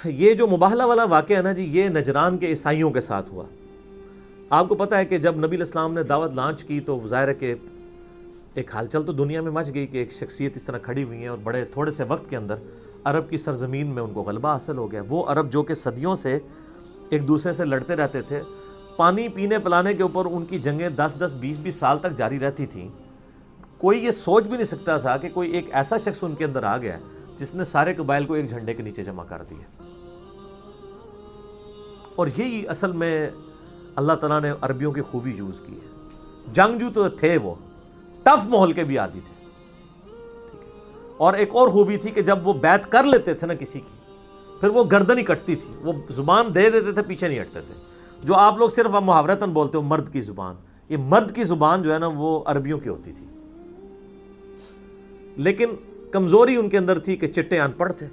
یہ جو مباہلہ والا واقعہ ہے نا جی، یہ نجران کے عیسائیوں کے ساتھ ہوا۔ آپ کو پتہ ہے کہ جب نبی علیہ السلام نے دعوت لانچ کی تو ظاہر ہے کہ ایک ہلچل تو دنیا میں مچ گئی کہ ایک شخصیت اس طرح کھڑی ہوئی ہیں اور بڑے تھوڑے سے وقت کے اندر عرب کی سرزمین میں ان کو غلبہ حاصل ہو گیا۔ وہ عرب جو کہ صدیوں سے ایک دوسرے سے لڑتے رہتے تھے، پانی پینے پلانے کے اوپر ان کی جنگیں 10-10 20-20 سال تک جاری رہتی تھیں۔ کوئی یہ سوچ بھی نہیں سکتا تھا کہ کوئی ایک ایسا شخص ان کے اندر آ گیا جس نے سارے قبائل کو ایک جھنڈے کے نیچے جمع کر دیا۔ اور یہی اصل میں اللہ تعالیٰ نے عربیوں کی خوبی یوز کی ہے۔ جنگجو تو تھے، وہ ٹف ماحول کے بھی عادی تھے، اور ایک اور خوبی تھی کہ جب وہ بیعت کر لیتے تھے نا کسی کی، پھر وہ گردن ہی کٹتی تھی، وہ زبان دے دیتے تھے، پیچھے نہیں ہٹتے تھے۔ جو آپ لوگ صرف محاورتاً بولتے ہو مرد کی زبان، یہ مرد کی زبان جو ہے نا وہ عربیوں کی ہوتی تھی۔ لیکن کمزوری ان کے اندر تھی کہ چٹے ان پڑھ تھے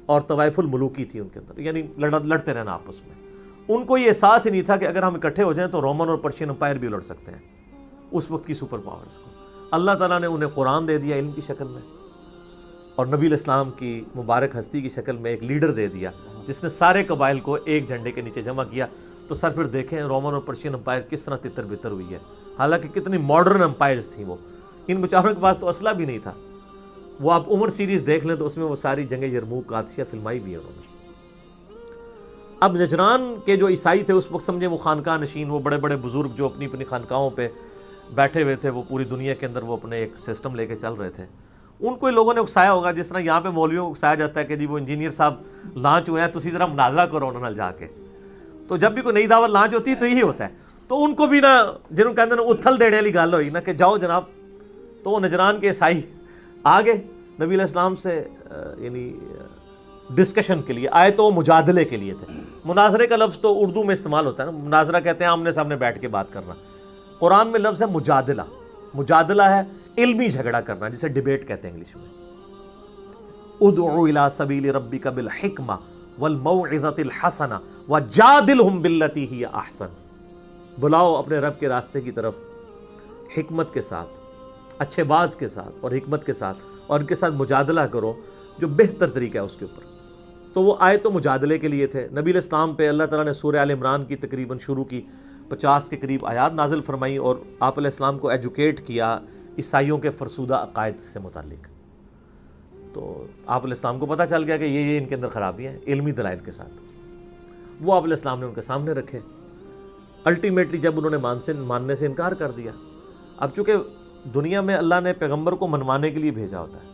اور طوائف الملوکی تھی ان کے اندر، یعنی لڑتے رہنا آپس میں۔ ان کو یہ احساس ہی نہیں تھا کہ اگر ہم اکٹھے ہو جائیں تو رومن اور پرشین امپائر بھی لڑ سکتے ہیں، اس وقت کی سپر پاورز کو۔ اللہ تعالیٰ نے انہیں قرآن دے دیا علم کی شکل میں، اور نبی علیہ السلام کی مبارک ہستی کی شکل میں ایک لیڈر دے دیا جس نے سارے قبائل کو ایک جھنڈے کے نیچے جمع کیا۔ تو سر پھر دیکھیں رومن اور پرشین امپائر کس طرح تتر بتر ہوئی ہے، حالانکہ کتنی ماڈرن امپائرز تھیں وہ۔ ان بیچاروں کے پاس تو اسلحہ بھی نہیں تھا۔ وہ آپ عمر سیریز دیکھ لیں تو اس میں وہ ساری جنگ یرموک قادسیہ فلمائی بھی ہے انہوں نے۔ اب نجران کے جو عیسائی تھے اس وقت سمجھے وہ خانقاہ نشین، وہ بڑے بڑے بزرگ جو اپنی اپنی خانقاہوں پہ بیٹھے ہوئے تھے، وہ پوری دنیا کے اندر وہ اپنے ایک سسٹم لے کے چل رہے تھے۔ ان کو لوگوں نے اکسایا ہوگا، جس طرح یہاں پہ مولویوں کو اکسایا جاتا ہے کہ جی وہ انجینئر صاحب لانچ ہوئے ہیں، تسی ذرا مناظرہ کرو انہوں نے جا کے۔ تو جب بھی کوئی نئی دعوت لانچ ہوتی ہے تو یہی ہوتا ہے۔ تو ان کو بھی نا جنہوں کہتے ہیں اتھل دینے والی گل ہوئی نا کہ جاؤ جناب، تو وہ نجران کے عیسائی آگے نبی علیہ السلام سے یعنی ڈسکشن کے لیے آئے، تو مجادلے کے لیے تھے۔ مناظرے کا لفظ تو اردو میں استعمال ہوتا ہے نا، مناظرہ کہتے ہیں آمنے سامنے بیٹھ کے بات کرنا۔ قرآن میں لفظ ہے مجادلہ۔ مجادلہ ہے علمی جھگڑا کرنا، جسے ڈیبیٹ کہتے ہیں انگلش میں۔ ادعو الی سبیل ربک بالحکمہ والموعظۃ الحسنہ وجادلہم باللتی ہی احسن۔ بلاؤ اپنے رب کے راستے کی طرف حکمت کے ساتھ، اچھے باز کے ساتھ اور حکمت کے ساتھ، اور ان کے ساتھ مجادلہ کرو جو بہتر طریقہ ہے اس کے اوپر۔ تو وہ آئے تو مجادلے کے لیے تھے۔ نبی علیہ السلام پہ اللہ تعالیٰ نے سورہ آل عمران کی تقریباً شروع کی 50 کے قریب آیات نازل فرمائی، اور آپ علیہ السلام کو ایجوکیٹ کیا عیسائیوں کے فرسودہ عقائد سے متعلق۔ تو آپ علیہ السلام کو پتہ چل گیا کہ یہ ان کے اندر خرابیاں ہیں علمی دلائل کے ساتھ۔ وہ آپ علیہ السلام نے ان کے سامنے رکھے۔ الٹیمیٹلی جب انہوں نے ماننے سے انکار کر دیا، اب چونکہ دنیا میں اللہ نے پیغمبر کو منوانے کے لیے بھیجا ہوتا ہے،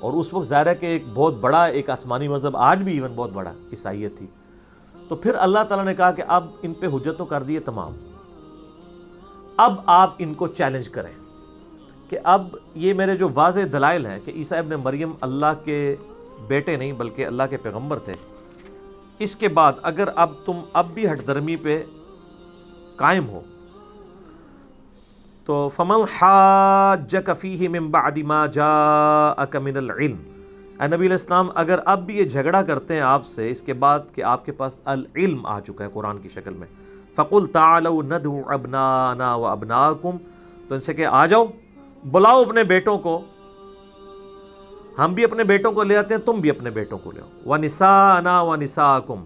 اور اس وقت ظاہر ہے کہ ایک بہت بڑا ایک آسمانی مذہب، آج بھی ایون بہت بڑا عیسائیت تھی، تو پھر اللہ تعالیٰ نے کہا کہ اب ان پہ حجت تو کر دیے تمام، اب آپ ان کو چیلنج کریں کہ اب یہ میرے جو واضح دلائل ہیں کہ عیسیٰ ابن مریم اللہ کے بیٹے نہیں بلکہ اللہ کے پیغمبر تھے، اس کے بعد اگر اب تم اب بھی ہٹ درمی پہ قائم ہو تو فمن حاجک فیہ من بعد ما جاءک من العلم، اے نبی علیہ السلام اگر اب بھی یہ جھگڑا کرتے ہیں آپ سے اس کے بعد کہ آپ کے پاس العلم آ چکا ہے قرآن کی شکل میں، فقل تعالوا ندعو ابناءنا وابناءکم، تو ان سے کہ آ جاؤ بلاؤ اپنے بیٹوں کو، ہم بھی اپنے بیٹوں کو لے آتے ہیں، تم بھی اپنے بیٹوں کو لے آؤ، ونساءنا ونساءکم،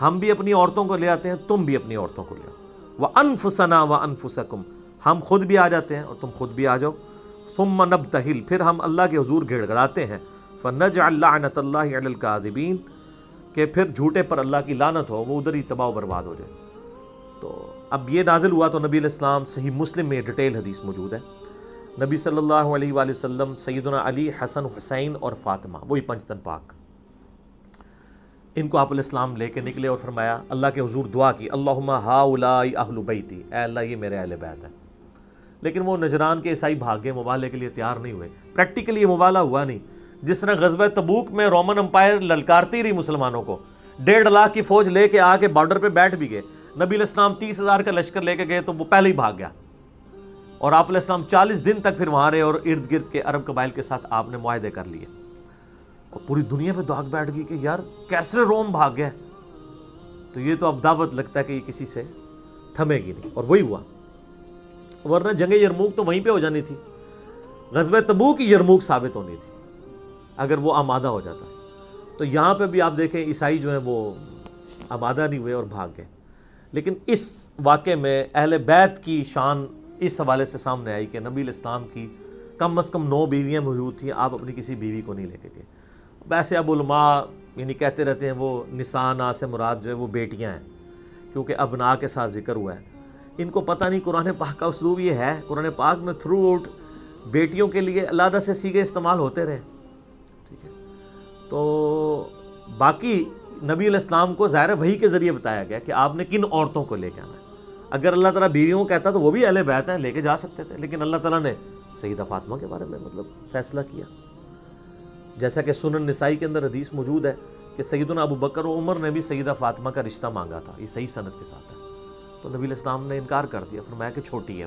ہم بھی اپنی عورتوں کو لے آتے ہیں، تم بھی اپنی عورتوں کو لے آؤ، وانفسنا وانفسکم، ہم خود بھی آ جاتے ہیں اور تم خود بھی آ جاؤ، ثم نبتہل، پھر ہم اللہ کے حضور گڑ گڑاتے ہیں، فنجعل لعنت اللہ علی الکاذبین، کہ پھر جھوٹے پر اللہ کی لعنت ہو، وہ ادھر ہی تباہ و برباد ہو جائے۔ تو اب یہ نازل ہوا تو نبی علیہ السلام، صحیح مسلم میں ڈیٹیل حدیث موجود ہے، نبی صلی اللہ علیہ وآلہ وسلم سیدنا علی، حسن، حسین اور فاطمہ، وہی پنجتن پاک، ان کو آپ علیہ السلام لے کے نکلے اور فرمایا، اللہ کے حضور دعا کی، اللہم ہؤلاء اہل بیتی، اے اللہ یہ میرے اہل بیت ہے۔ لیکن وہ نجران کے عیسائی بھاگے، مباہلے کے لیے تیار نہیں ہوئے۔ پریکٹیکلی یہ مباہلہ ہوا نہیں۔ جس طرح غزوہ تبوک میں رومن امپائر للکارتی رہی مسلمانوں کو، 1.5 لاکھ کی فوج لے کے آ کے بارڈر پہ بیٹھ بھی گئے، نبی علیہ السلام 30,000 کا لشکر لے کے گئے تو وہ پہلے ہی بھاگ گیا، اور آپ علیہ السلام 40 دن تک پھر وہاں رہے، اور ارد گرد کے عرب قبائل کے ساتھ آپ نے معاہدے کر لیے، اور پوری دنیا پہ داغ بیٹھ گئی کہ یار کیسے روم بھاگ گیا، تو یہ تو اب دعوت لگتا ہے کہ یہ کسی سے تھمے گی نہیں، اور وہی ہوا۔ ورنہ جنگ یرموک تو وہیں پہ ہو جانی تھی، غزوہ تبوک کی یرموک ثابت ہونی تھی اگر وہ آمادہ ہو جاتا۔ تو یہاں پہ بھی آپ دیکھیں عیسائی جو ہیں وہ آمادہ نہیں ہوئے اور بھاگ گئے. لیکن اس واقعے میں اہل بیت کی شان اس حوالے سے سامنے آئی کہ نبی علیہ السلام کی کم از کم 9 بیویاں موجود تھیں, آپ اپنی کسی بیوی کو نہیں لے کے گئے. ویسے اب علماء یعنی کہتے رہتے ہیں وہ نساء سے مراد جو ہے وہ بیٹیاں ہیں, کیونکہ ابنا کے ساتھ ذکر ہوا ہے. ان کو پتہ نہیں قرآن پاک کا اسلوب یہ ہے, قرآن پاک میں تھرو آؤٹ بیٹیوں کے لیے علیحدہ سے صیغے استعمال ہوتے رہے. ٹھیک ہے, تو باقی نبی علیہ السلام کو ظاہر وحی کے ذریعے بتایا گیا کہ آپ نے کن عورتوں کو لے کے آنا ہے. اگر اللہ تعالیٰ بیویوں کو کہتا تو وہ بھی اہل بیت ہیں, لے کے جا سکتے تھے, لیکن اللہ تعالیٰ نے سیدہ فاطمہ کے بارے میں فیصلہ کیا. جیسا کہ سنن نسائی کے اندر حدیث موجود ہے کہ سیدنا ابو بکر و عمر نے بھی سیدہ فاطمہ کا رشتہ مانگا تھا, یہ صحیح سند کے ساتھ ہے. تو نبی علیہ السلام نے انکار کر دیا, فرمایا کہ چھوٹی ہے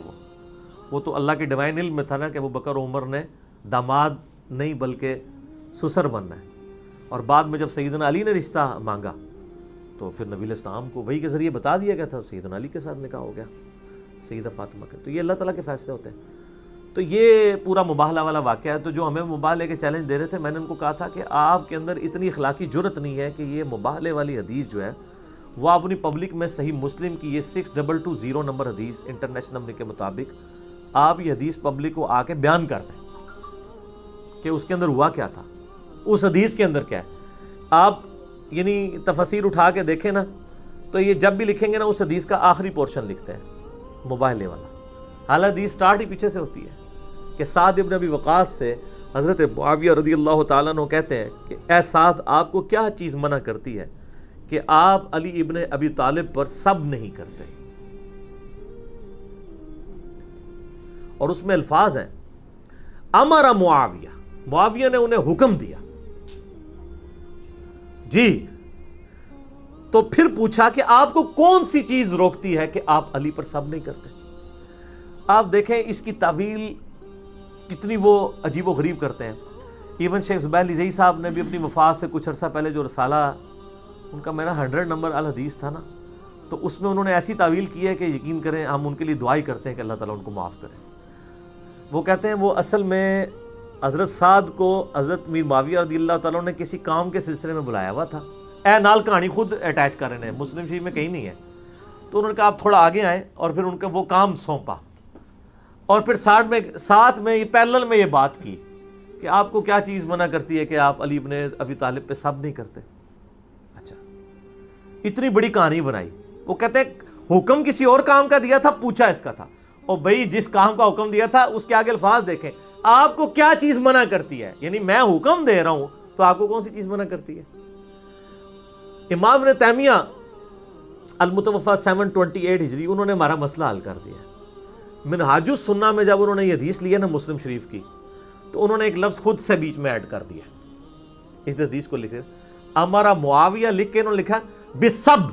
وہ تو اللہ کے ڈیوائن علم میں تھا نا کہ ابو بکر و عمر نے داماد نہیں بلکہ سسر بننا ہے. اور بعد میں جب سیدنا علی نے رشتہ مانگا تو پھر نبی علیہ السلام کو وحی کے ذریعے بتا دیا گیا تھا, سیدنا علی کے ساتھ نکاح ہو گیا سیدہ فاطمہ کا. تو یہ اللہ تعالیٰ کے فیصلے ہوتے ہیں. تو یہ پورا مباہلہ والا واقعہ ہے. تو جو ہمیں مباہلے کے چیلنج دے رہے تھے, میں نے ان کو کہا تھا کہ آپ کے اندر اتنی اخلاقی جرت نہیں ہے کہ یہ مباہلے والی حدیث جو ہے وہ اپنی پبلک میں صحیح مسلم کی یہ 6220 نمبر حدیث انٹرنیشنل نمبر کے مطابق آپ یہ حدیث پبلک کو آ کے بیان کر دیں کہ اس کے اندر ہوا کیا تھا, اس حدیث کے اندر کیا ہے. آپ یعنی تفسیر اٹھا کے دیکھیں نا, تو یہ جب بھی لکھیں گے نا اس حدیث کا آخری پورشن لکھتے ہیں مباہلے والا. حالانکہ حدیث سٹارٹ ہی پیچھے سے ہوتی ہے کہ سعد ابن ابی وقاص سے حضرت معاویہ رضی اللہ تعالیٰ عنہ کہتے ہیں کہ اے سعد, آپ کو کیا چیز منع کرتی ہے کہ آپ علی ابن ابی طالب پر سب نہیں کرتے. اور اس میں الفاظ ہیں امر معاویہ, معاویہ نے انہیں حکم دیا جی. تو پھر پوچھا کہ آپ کو کون سی چیز روکتی ہے کہ آپ علی پر سب نہیں کرتے. آپ دیکھیں اس کی تعویل کتنی وہ عجیب و غریب کرتے ہیں. ایون شیخ زبیر لزئی صاحب نے بھی اپنی وفات سے کچھ عرصہ پہلے جو رسالہ ان کا میرا 100 نمبر الحدیث تھا نا, تو اس میں انہوں نے ایسی تعویل کی ہے کہ یقین کریں ہم ان کے لیے دعائی کرتے ہیں کہ اللہ تعالیٰ ان کو معاف کرے. وہ کہتے ہیں وہ اصل میں حضرت سعد کو حضرت میر معاویہ رضی اللہ تعالیٰ نے کسی کام کے سلسلے میں بلایا ہوا تھا. اے نال کہانی خود اٹیچ کر رہے ہیں, مسلم شریف میں کہیں نہیں ہے. تو انہوں نے کہا آپ تھوڑا آگے آئیں, اور پھر ان کا وہ کام سونپا, اور پھر ساتھ میں یہ پیرلل میں یہ بات کی کہ آپ کو کیا چیز منع کرتی ہے کہ آپ علی ابن ابی طالب پہ سب نہیں کرتے. اچھا, اتنی بڑی کہانی بنائی. وہ کہتے ہیں حکم کسی اور کام کا دیا تھا, پوچھا اس کا تھا. اور بھائی جس کام کا حکم دیا تھا اس کے آگے الفاظ دیکھیں, آپ کو کیا چیز منع کرتی ہے, یعنی میں حکم دے رہا ہوں تو آپ کو کون سی چیز منع کرتی ہے. امام ابن تیمیہ المتوفی 728 ہجری انہوں نے ہمارا مسئلہ حل کر دیا. منہاج السنہ میں جب انہوں نے یہ حدیث لی ہے نا مسلم شریف کی, تو انہوں نے ایک لفظ خود سے بیچ میں ایڈ کر دیا. اس حدیث کو لکھے ہمارا معاویہ لکھ کے انہوں نے لکھا بسب,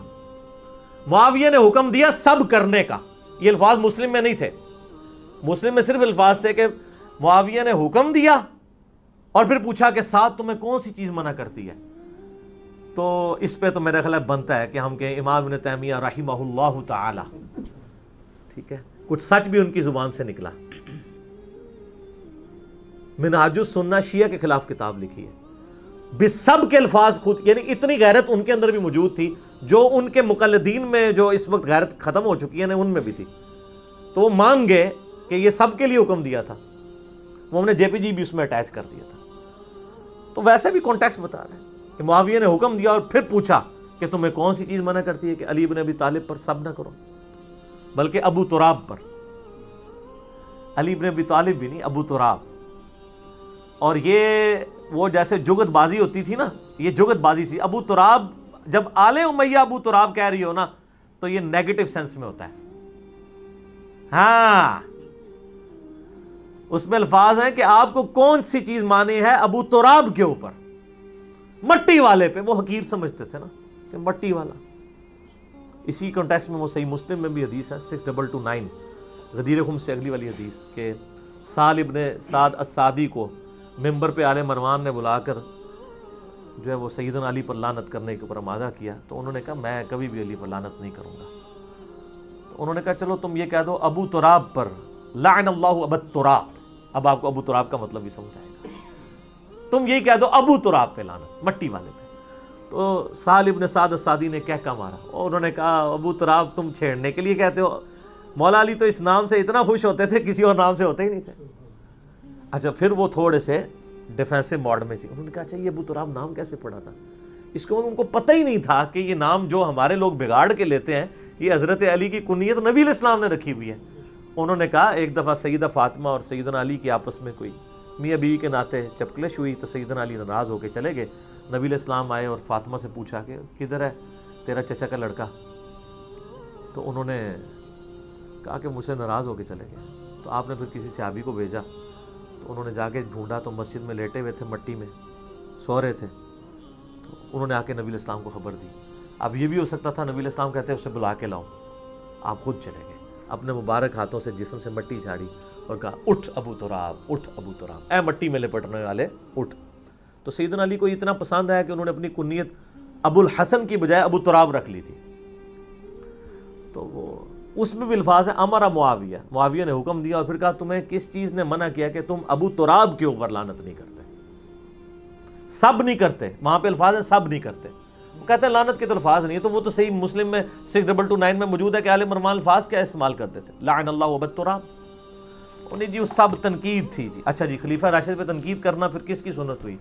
معاویہ نے حکم دیا سب کرنے کا. یہ الفاظ مسلم میں نہیں تھے, مسلم میں صرف الفاظ تھے کہ معاویہ نے حکم دیا اور پھر پوچھا کہ ساتھ تمہیں کون سی چیز منع کرتی ہے. تو اس پہ تو میرا خیال بنتا ہے کہ ہم کہیں امام ابن تیمیہ رحمہ اللہ تعالی, ٹھیک ہے, کچھ سچ بھی ان کی زبان سے نکلا. منہاج السنہ شیعہ کے خلاف کتاب لکھی ہے, بسب کے الفاظ خود, یعنی اتنی غیرت ان کے اندر بھی موجود تھی جو ان کے مقلدین میں جو اس وقت غیرت ختم ہو چکی ہے نا ان میں بھی تھی. تو وہ مان گئے کہ یہ سب کے لیے حکم دیا تھا, وہ ہم نے جے پی جی بھی اس میں اٹیچ کر دیا تھا. تو ویسے بھی کانٹیکسٹ بتا رہے ہیں کہ معاویہ نے حکم دیا اور پھر پوچھا کہ تمہیں کون سی چیز منع کرتی ہے کہ علی بن ابی طالب پر سب نہ کرو, بلکہ ابو تراب پر. علی بن ابی طالب بھی نہیں, ابو تراب. اور یہ وہ جیسے جگت بازی ہوتی تھی نا, یہ جگت بازی تھی. ابو تراب جب آل امیہ ابو تراب کہہ رہی ہو نا تو یہ نیگیٹو سینس میں ہوتا ہے. ہاں, اس میں الفاظ ہیں کہ آپ کو کون سی چیز مانی ہے ابو تراب کے اوپر, مٹی والے پہ. وہ حقیر سمجھتے تھے نا کہ مٹی والا. اسی کانٹیکسٹ میں وہ صحیح مسلم میں بھی حدیث ہے 6229 غدیر خم سے اگلی والی حدیث کہ سال ابن سعد السعدی کو ممبر پہ آل مروان نے بلا کر جو ہے وہ سیدنا علی پر لعنت کرنے کے اوپر آمادہ کیا. تو انہوں نے کہا میں کبھی بھی علی پر لعنت نہیں کروں گا. تو انہوں نے کہا چلو تم یہ کہہ دو ابو تراب پر لعن اللہ ابو تراب. اب آپ کو ابو تراب کا مطلب بھی سمجھ آئے گا. تم یہی کہہ دو ابو تراب پہ لعنت, مٹی والے پہ. تو سہل ابن سعد السعدی نے کہہ مارا اور انہوں نے کہا ابو تراب تم چھیڑنے کے لیے کہتے ہو؟ مولا علی تو اس نام سے اتنا خوش ہوتے تھے، کسی اور نام سے ہوتے ہی نہیں تھے۔ اچھا پھر وہ تھوڑے سے ڈیفینسو موڈ میں تھی، انہوں نے کہا اچھا یہ ابو تراب نام کیسے پڑا تھا؟ اس کو ان کو پتہ ہی نہیں تھا کہ یہ نام جو ہمارے لوگ بگاڑ کے لیتے ہیں یہ حضرت علی کی کنیت نبی علیہ السلام نے رکھی ہوئی ہے۔ انہوں نے کہا ایک دفعہ سیدہ فاطمہ اور سیدنا علی کی آپس میں کوئی میاں بیوی کے ناطے چپکلش ہوئی تو سیدنا علی ناراض ہو کے چلے گئے۔ نبی علیہ السلام آئے اور فاطمہ سے پوچھا کہ کدھر ہے تیرا چچا کا لڑکا؟ تو انہوں نے کہا کہ مجھ سے ناراض ہو کے چلے گئے۔ تو آپ نے پھر کسی صحابی کو بھیجا، تو انہوں نے جا کے ڈھونڈا تو مسجد میں لیٹے ہوئے تھے، مٹی میں سو رہے تھے۔ تو انہوں نے آ کے نبی علیہ السلام کو خبر دی۔ اب یہ بھی ہو سکتا تھا نبی علیہ السلام کہتے ہیں اسے بلا کے لاؤں، آپ خود چلے گئے، اپنے مبارک ہاتھوں سے جسم سے مٹی جھاڑی اور کہا اٹھ ابو تراب، اٹھ ابو تراب، اے مٹی میں لپٹنے والے اٹھ۔ تو سیدنا علی کو اتنا پسند آیا کہ انہوں نے اپنی کنیت ابو الحسن کی بجائے ابو تراب رکھ لی تھی۔ تو وہ اس میں بھی الفاظ ہیں امر معاویہ، معاویہ نے حکم دیا اور پھر کہا تمہیں کس چیز نے منع کیا کہ تم ابو تراب کے اوپر لعنت نہیں کرتے؟ سب نہیں کرتے، وہاں پہ الفاظ ہیں سب نہیں کرتے۔ وہ کہتے ہیں لعنت کے تو الفاظ نہیں ہے، تو وہ تو صحیح مسلم میں 6229 میں موجود ہے کہ آل عمران الفاظ کیا استعمال کرتے تھے؟ لعن اللہ ابا تراب۔ انہیں جی وہ سب تنقید تھی جی۔ اچھا جی خلیفہ راشد پہ تنقید کرنا پھر کس کی سنت ہوئی؟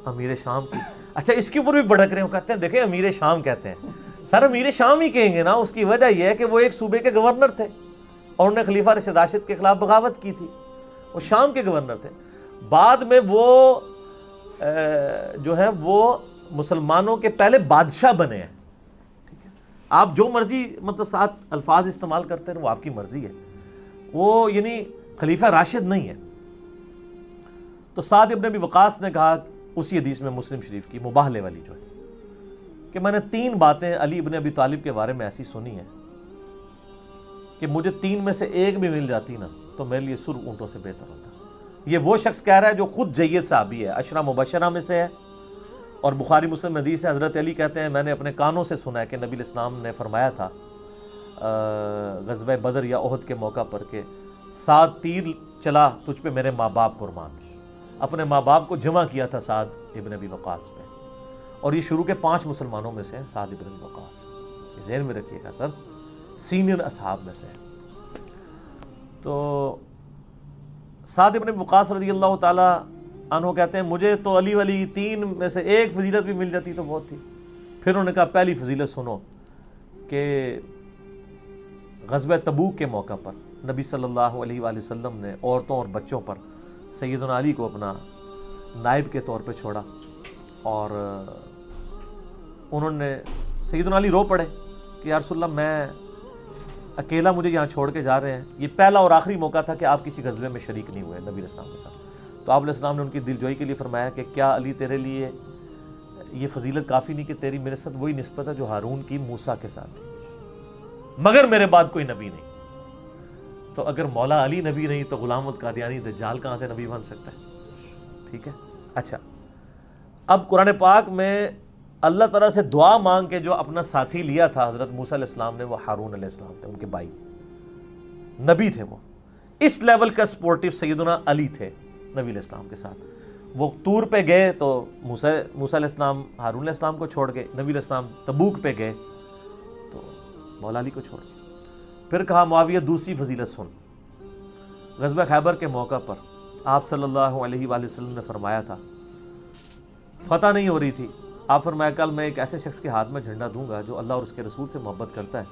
امیر شام کی۔ اچھا اس کے اوپر بھی بھڑک رہے ہیں، کہتے ہیں دیکھیں امیر شام کہتے ہیں، سر امیر شام ہی کہیں گے نا، اس کی وجہ یہ ہے کہ وہ ایک صوبے کے گورنر تھے اور انہوں نے خلیفہ راشد کے خلاف بغاوت کی تھی، وہ شام کے گورنر تھے۔ بعد میں وہ جو ہے وہ مسلمانوں کے پہلے بادشاہ بنے ہیں۔ ٹھیک ہے، آپ جو مرضی مطلب ساتھ الفاظ استعمال کرتے ہیں وہ آپ کی مرضی ہے، وہ یعنی خلیفہ راشد نہیں ہے۔ تو سعد ابن ابی وقاص نے کہا اسی حدیث میں مسلم شریف کی مباہلے والی جو ہے کہ میں نے 3 باتیں علی ابن ابی طالب کے بارے میں ایسی سنی ہیں کہ مجھے 3 میں سے ایک بھی مل جاتی نا تو میرے لیے سر اونٹوں سے بہتر ہوتا۔ یہ وہ شخص کہہ رہا ہے جو خود جید صحابی ہے، عشرہ مبشرہ میں سے ہے، اور بخاری مسلم حدیث ہے، حضرت علی کہتے ہیں میں نے اپنے کانوں سے سنا ہے کہ نبی علیہ السلام نے فرمایا تھا غزوہ بدر یا احد کے موقع پر کہ 7 تیر چلا تجھ پہ میرے ماں باپ قربان۔ اپنے ماں باپ کو جمع کیا تھا سعد ابن ابی وقاص پہ، اور یہ شروع کے 5 مسلمانوں میں سے ہیں سعد ابن ابی وقاص، یہ ذہن میں رکھیے گا سر، سینئر اصحاب میں سے ہیں۔ تو سعد ابن ابی وقاص رضی اللہ تعالی عنہ کہتے ہیں مجھے تو علی ولی 3 میں سے ایک فضیلت بھی مل جاتی تو بہت تھی۔ پھر انہوں نے کہا پہلی فضیلت سنو کہ غزوہ تبوک کے موقع پر نبی صلی اللہ علیہ وآلہ وسلم نے عورتوں اور بچوں پر سیدنا علی کو اپنا نائب کے طور پہ چھوڑا، اور انہوں نے سیدنا علی رو پڑے کہ یا رسول اللہ میں اکیلا مجھے یہاں چھوڑ کے جا رہے ہیں۔ یہ پہلا اور آخری موقع تھا کہ آپ کسی غزوے میں شریک نہیں ہوئے نبی علیہ السلام کے ساتھ۔ تو آپ علیہ السلام نے ان کی دلجوئی کے لیے فرمایا کہ کیا علی تیرے لیے یہ فضیلت کافی نہیں کہ تیری میرے ساتھ وہی نسبت ہے جو ہارون کی موسیٰ کے ساتھ تھی، مگر میرے بعد کوئی نبی نہیں۔ تو اگر مولا علی نبی نہیں تو غلام القادیانی دجال کہاں سے نبی بن سکتا ہے؟ ٹھیک ہے۔ اچھا اب قرآن پاک میں اللہ تعالیٰ سے دعا مانگ کے جو اپنا ساتھی لیا تھا حضرت موسیٰ علیہ السلام نے، وہ ہارون علیہ السلام تھے، ان کے بھائی نبی تھے۔ وہ اس لیول کا سپورٹیو سیدنا علی تھے نبی علیہ السلام کے ساتھ۔ وہ طور پہ گئے تو موسیٰ علیہ السلام ہارون علیہ السلام کو چھوڑ گئے، نبی علیہ السلام تبوک پہ گئے تو مولا علی کو چھوڑ گئے۔ پھر کہا معاویہ دوسری فضیلت سن، غزوہ خیبر کے موقع پر آپ صلی اللہ علیہ وآلہ وسلم نے فرمایا تھا، فتح نہیں ہو رہی تھی، آپ فرمایا کل میں ایک ایسے شخص کے ہاتھ میں جھنڈا دوں گا جو اللہ اور اس کے رسول سے محبت کرتا ہے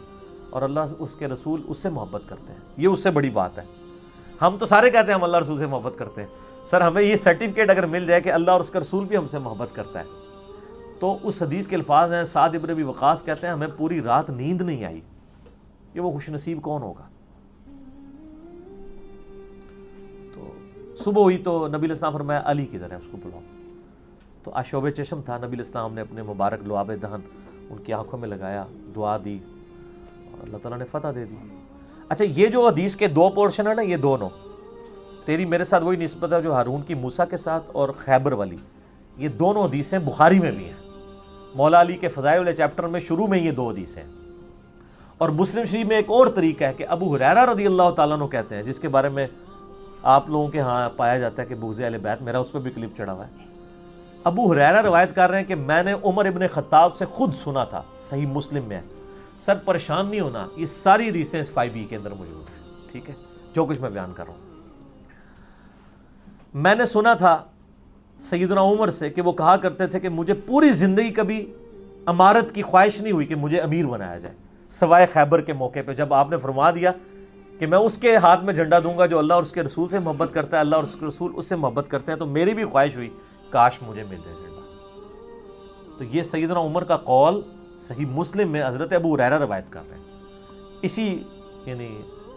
اور اللہ اس کے رسول اس سے محبت کرتے ہیں۔ یہ اس سے بڑی بات ہے۔ ہم تو سارے کہتے ہیں ہم اللہ رسول سے محبت کرتے ہیں، سر ہمیں یہ سرٹیفکیٹ اگر مل جائے کہ اللہ اور اس کا رسول بھی ہم سے محبت کرتا ہے تو اس حدیث کے الفاظ ہیں، سعد ابن ابی وقاص کہتے ہیں ہمیں پوری رات نیند نہیں آئی۔ یہ وہ خوش نصیب کون ہوگا؟ تو صبح ہوئی تو نبی علیہ السلام فرمایا علی کدھر ہے، اس کو بلاؤ۔ تو آشوب چشم تھا، نبی علیہ السلام نے اپنے مبارک لعاب دہن ان کی آنکھوں میں لگایا، دعا دی اور اللہ تعالیٰ نے فتح دے دی۔ اچھا یہ جو حدیث کے 2 پورشن ہیں نا، یہ دونوں تیری میرے ساتھ وہی نسبت ہے جو ہارون کی موسیٰ کے ساتھ، اور خیبر والی، یہ دونوں حدیثیں بخاری میں بھی ہیں۔ مولا علی کے فضائل والے چیپٹر میں شروع میں یہ 2 حدیثیں ہیں، اور مسلم شریف میں ایک اور طریقہ ہے کہ ابو ہریرہ رضی اللہ تعالیٰ عنہ کہتے ہیں، جس کے بارے میں آپ لوگوں کے ہاں پایا جاتا ہے کہ بغض اہل بیت، میرا اس پہ بھی کلپ چڑھا ہوا ہے۔ ابو ہریرہ روایت کر رہے ہیں کہ میں نے عمر ابن خطاب سے خود سنا تھا، صحیح مسلم میں ہے۔ سر پریشان نہیں ہونا، یہ ساری حدیثیں 5B کے اندر موجود ہیں، ٹھیک ہے، جو کچھ میں بیان کر رہا ہوں۔ میں نے سنا تھا سیدنا عمر سے کہ وہ کہا کرتے تھے کہ مجھے پوری زندگی کبھی امارت کی خواہش نہیں ہوئی کہ مجھے امیر بنایا جائے، سوائے خیبر کے موقع پہ جب آپ نے فرما دیا کہ میں اس کے ہاتھ میں جھنڈا دوں گا جو اللہ اور اس کے رسول سے محبت کرتا ہے، اللہ اور اس کے رسول اس سے محبت کرتے ہیں، تو میری بھی خواہش ہوئی کاش مجھے مل جائے جھنڈا۔ تو یہ سیدنا عمر کا قول صحیح مسلم میں حضرت ابو ہریرہ روایت کر رہے ہیں اسی یعنی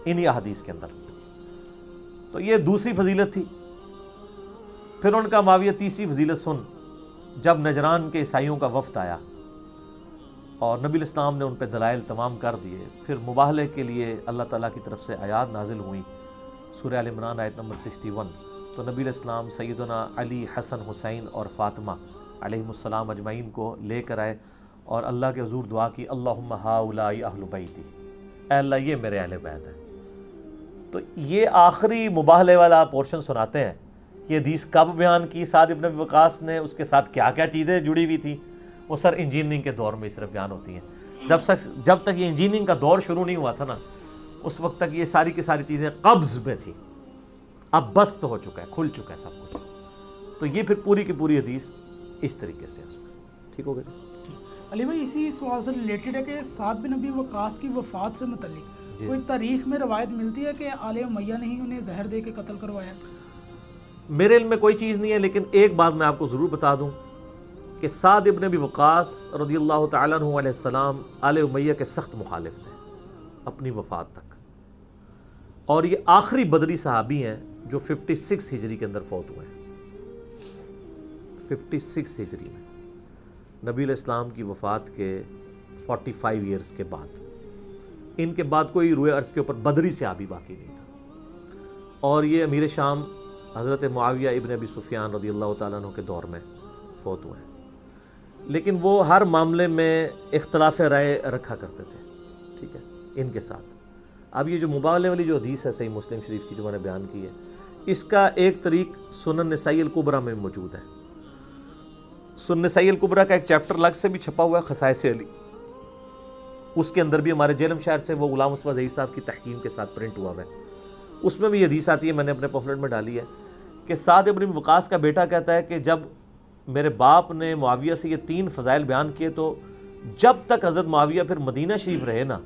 انہی احادیث کے اندر۔ تو یہ دوسری فضیلت تھی۔ پھر ان کا معاویہ تیسری فضیلت سن، جب نجران کے عیسائیوں کا وفد آیا اور نبی الاسلام نے ان پہ دلائل تمام کر دیے، پھر مباہلے کے لیے اللہ تعالیٰ کی طرف سے آیات نازل ہوئیں، سورہ آل عمران آیت نمبر 61۔ تو نبی الاسلام سیدنا علی، حسن، حسین اور فاطمہ علیہم السلام اجمعین کو لے کر آئے اور اللہ کے حضور دعا کی، اللہم ہؤلاء اہل بیتی، اے اللہ یہ میرے اہل بیت ہیں۔ تو یہ آخری مباہلے والا پورشن سناتے ہیں۔ یہ حدیث کب بیان کی سعد ابن ابی وقاص نے، اس کے ساتھ کیا کیا چیزیں جڑی ہوئی تھیں، وہ سر انجینئرنگ کے دور میں صرف بیان ہوتی ہیں۔ جب تک یہ انجینئرنگ کا دور شروع نہیں ہوا تھا نا، اس وقت تک یہ ساری کی ساری چیزیں قبض میں تھی، اب بست ہو چکا ہے، کھل چکا ہے سب کچھ۔ تو یہ پھر پوری کی پوری حدیث اس طریقے سے اس میں ٹھیک ہو گئی۔ علی بھائی اسی سوال سے ریلیٹڈ ہے کہ سعد بن ابی وقاص کی وفات سے متعلق کوئی تاریخ میں روایت ملتی ہے کہ آل امیہ نے ہی انہیں زہر دے کے قتل کروایا؟ میرے علم میں کوئی چیز نہیں ہے، لیکن ایک بات میں آپ کو ضرور بتا دوں کہ سعد ابن ابی وقاص رضی اللہ تعالیٰ عنہ علیہ السلام آل امیہ کے سخت مخالف تھے اپنی وفات تک، اور یہ آخری بدری صحابی ہیں جو 56 ہجری کے اندر فوت ہوئے ہیں۔ 56 ہجری میں نبی علیہ السلام کی وفات کے 45 ایئرز کے بعد، ان کے بعد کوئی روئے عرض کے اوپر بدری صحابی باقی نہیں تھا، اور یہ امیر شام حضرت معاویہ ابن ابی سفیان رضی اللہ تعالیٰ عنہ کے دور میں فوت ہوئے ہیں، لیکن وہ ہر معاملے میں اختلاف رائے رکھا کرتے تھے، ٹھیک ہے، ان کے ساتھ۔ اب یہ جو مباہلے والی جو حدیث ہے صحیح مسلم شریف کی جو میں نے بیان کی ہے، اس کا ایک طریق سنن نسائی الکبریٰ میں موجود ہے۔ سنن نسائی الکبریٰ کا ایک چیپٹر الگ سے بھی چھپا ہوا ہے، خصائص علی، اس کے اندر بھی ہمارے جہلم شہر سے وہ غلام مصطفیٰ ظہیر صاحب کی تحقیم کے ساتھ پرنٹ ہوا ہے، اس میں بھی یہ حدیث آتی ہے، میں نے اپنے پمفلٹ میں ڈالی ہے، کہ سعد ابن ابی وقاص کا بیٹا کہتا ہے کہ جب میرے باپ نے معاویہ سے یہ 3 فضائل بیان کیے تو جب تک حضرت معاویہ پھر مدینہ شریف رہے نا،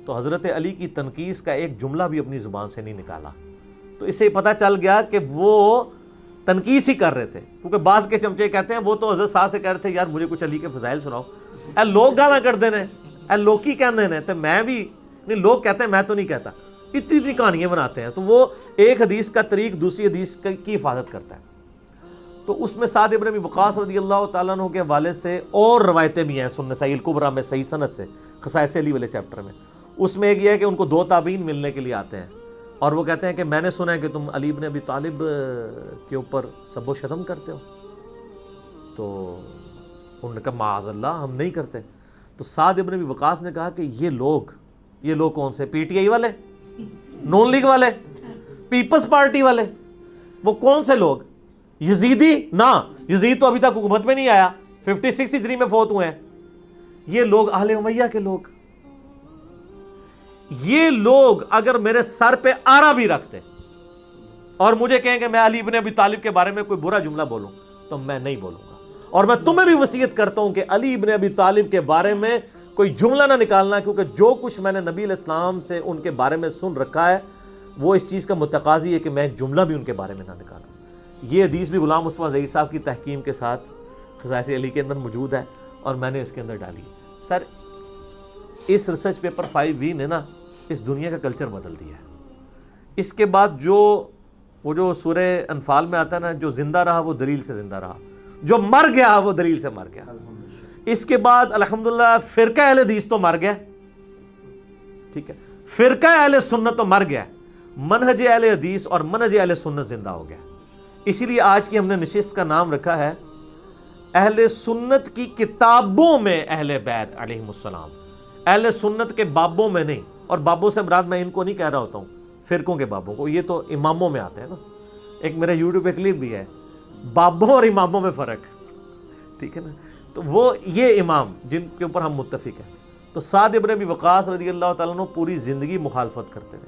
تو حضرت علی کی تنقیص کا ایک جملہ بھی اپنی زبان سے نہیں نکالا۔ تو اس سے پتہ چل گیا کہ وہ تنقیص ہی کر رہے تھے، کیونکہ بعد کے چمچے کہتے ہیں وہ تو حضرت صاحب سے کہہ رہے تھے یار مجھے کچھ علی کے فضائل سناؤ، اے لوگ گانا کر دینے، اے لوگ کی کہنے نے، تو میں بھی نہیں، لوگ کہتے ہیں میں تو نہیں کہتا، اتنی کہانیاں بناتے ہیں۔ تو وہ ایک حدیث کا طریق دوسری حدیث کی حفاظت کرتا ہے۔ تو اس میں سعد ابن ابی وقاص رضی اللہ تعالیٰ عنہ کے حوالے سے اور روایتیں بھی ہیں سنن نسائی الکبریٰ میں صحیح سند سے، خصائص علی والے چیپٹر میں۔ اس میں ایک یہ ہے کہ ان کو 2 تابعین ملنے کے لیے آتے ہیں اور وہ کہتے ہیں کہ میں نے سنا ہے کہ تم علی ابن ابی طالب کے اوپر سب و شتم کرتے ہو، تو انہوں نے کہا معاذ اللہ ہم نہیں کرتے۔ تو سعد ابن ابی وقاص نے کہا کہ یہ لوگ کون سے، پی ٹی آئی والے، نون لیگ والے، پیپلز پارٹی والے، وہ کون سے لوگ، یزیدی؟ نہ، یزید تو ابھی تک حکومت میں نہیں آیا، 56 ہجری میں فوت ہوئے ہیں۔ یہ لوگ اہل امیہ کے لوگ، یہ لوگ اگر میرے سر پہ آرا بھی رکھتے اور مجھے کہیں کہ میں علی ابن ابی طالب کے بارے میں کوئی برا جملہ بولوں تو میں نہیں بولوں گا، اور میں تمہیں بھی وصیت کرتا ہوں کہ علی ابن ابی طالب کے بارے میں کوئی جملہ نہ نکالنا، کیونکہ جو کچھ میں نے نبی علیہ السلام سے ان کے بارے میں سن رکھا ہے وہ اس چیز کا متقاضی ہے کہ میں ایک جملہ بھی ان کے بارے میں نہ نکالوں۔ یہ حدیث بھی غلام مصطفیٰ ظہیر صاحب کی تحقیم کے ساتھ خصائص علی کے اندر موجود ہے اور میں نے اس کے اندر ڈالی۔ سر اس ریسرچ پیپر 5B نے نا اس دنیا کا کلچر بدل دیا ہے۔ اس کے بعد وہ جو سورہ انفال میں آتا ہے نا، جو زندہ رہا وہ دلیل سے زندہ رہا، جو مر گیا وہ دلیل سے مر گیا۔ اس کے بعد الحمدللہ فرقہ اہل حدیث تو مر گیا، ٹھیک ہے، فرقہ اہل سنت تو مر گیا، منہج اہل حدیث اور منہج اہل سنت زندہ ہو گیا۔ اسی لیے آج کی ہم نے نشست کا نام رکھا ہے اہل سنت کی کتابوں میں اہل بیت علیہم السلام، اہل سنت کے بابوں میں نہیں۔ اور بابوں سے مراد میں ان کو نہیں کہہ رہا ہوتا ہوں، فرقوں کے بابوں کو، یہ تو اماموں میں آتے ہیں نا۔ ایک میرا یوٹیوب پہ کلپ بھی ہے، بابوں اور اماموں میں فرق، ٹھیک ہے نا. تو وہ یہ امام جن کے اوپر ہم متفق ہیں. تو سعد ابن ابی وقاص رضی اللہ تعالیٰ عنہ پوری زندگی مخالفت کرتے تھے.